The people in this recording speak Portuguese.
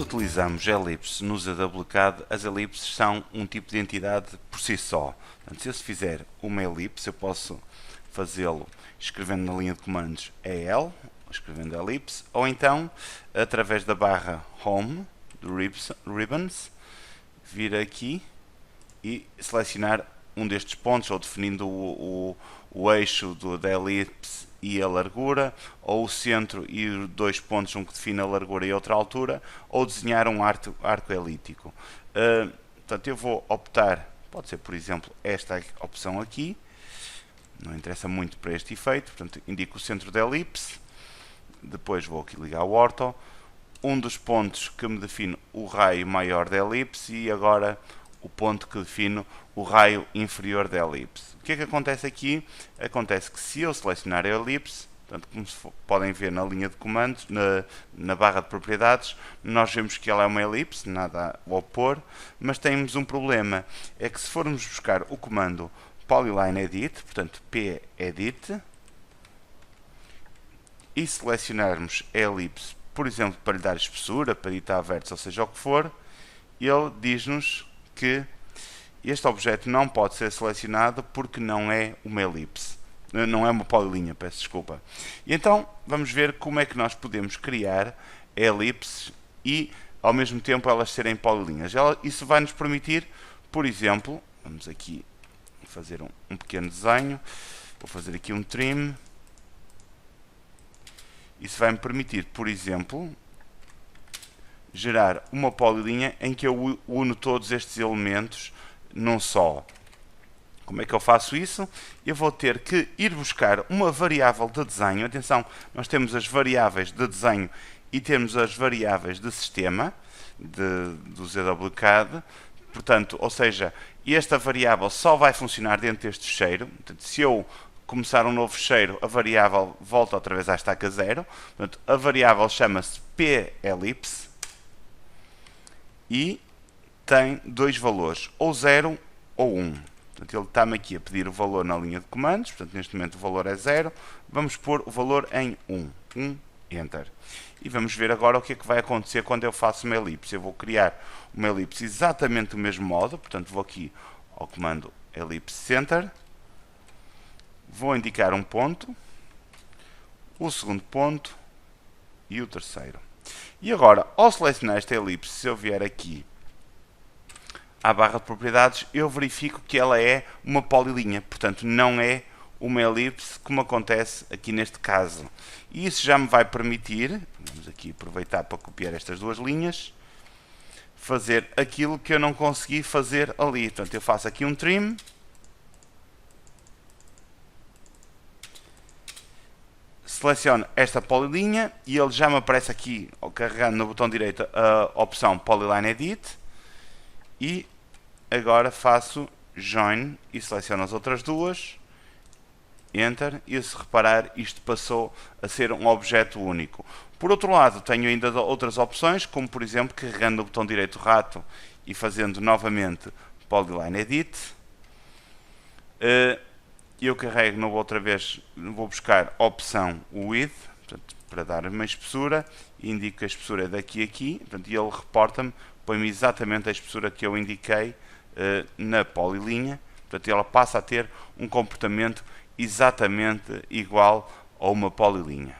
utilizamos elipses no ZWCAD, as elipses são um tipo de entidade por si só. Portanto, se eu fizer uma elipse, eu posso fazê-lo escrevendo na linha de comandos EL, escrevendo elipse, ou então, através da barra Home, do Ribbons, vir aqui e selecionar um destes pontos, ou definindo o eixo da elipse e a largura, ou o centro e dois pontos, um que define a largura e outra altura, ou desenhar um arco elíptico. Portanto, eu vou optar, pode ser, por exemplo, esta opção aqui, não interessa muito para este efeito, portanto, indico o centro da elipse, depois vou aqui ligar o ortho, um dos pontos que me define o raio maior da elipse e agora o ponto que define o raio inferior da elipse. O que é que acontece aqui? Acontece que se eu selecionar a elipse, portanto, como podem ver na linha de comandos, na barra de propriedades, nós vemos que ela é uma elipse, nada a opor, mas temos um problema, é que se formos buscar o comando Polyline Edit, portanto P-Edit, e selecionarmos a elipse, por exemplo, para lhe dar espessura, para editar vértices, ou seja o que for, ele diz-nos que este objeto não pode ser selecionado porque não é uma elipse, não é uma polilinha, peço desculpa. E então vamos ver como é que nós podemos criar elipses e ao mesmo tempo elas serem polilinhas. Isso vai nos permitir, por exemplo, vamos aqui fazer um pequeno desenho, vou fazer aqui um trim. Isso vai me permitir, por exemplo, gerar uma polilinha em que eu uno todos estes elementos num só. Como é que eu faço isso? Eu vou ter que ir buscar uma variável de desenho. Atenção, nós temos as variáveis de desenho e temos as variáveis de sistema do ZWCAD. Portanto, ou seja, esta variável só vai funcionar dentro deste fecheiro. Portanto, se eu começar um novo fecheiro, a variável volta outra vez à estaca 0. Portanto, a variável chama-se p-elipse e tem dois valores, ou 0 ou 1. Portanto, ele está-me aqui a pedir o valor na linha de comandos, portanto, neste momento o valor é 0. Vamos pôr o valor em 1. 1, Enter. E vamos ver agora o que é que vai acontecer quando eu faço uma elipse. Eu vou criar uma elipse exatamente do mesmo modo, portanto, vou aqui ao comando Ellipse Center, vou indicar um ponto, o segundo ponto e o terceiro. E agora, ao selecionar esta elipse, se eu vier aqui à barra de propriedades, eu verifico que ela é uma polilinha, portanto não é uma elipse como acontece aqui neste caso. E isso já me vai permitir, vamos aqui aproveitar para copiar estas duas linhas, fazer aquilo que eu não consegui fazer ali. Portanto, eu faço aqui um trim, seleciono esta polilinha e ele já me aparece aqui, carregando no botão direito a opção Polyline Edit, e agora faço Join e seleciono as outras duas, Enter, e se reparar isto passou a ser um objeto único. Por outro lado, tenho ainda outras opções, como por exemplo carregando no botão direito rato e fazendo novamente Polyline Edit. Eu carrego outra vez, vou buscar a opção Width, portanto, para dar uma espessura, e indico que a espessura é daqui a aqui, portanto, e ele reporta-me, põe-me exatamente a espessura que eu indiquei na polilinha, portanto, ela passa a ter um comportamento exatamente igual a uma polilinha.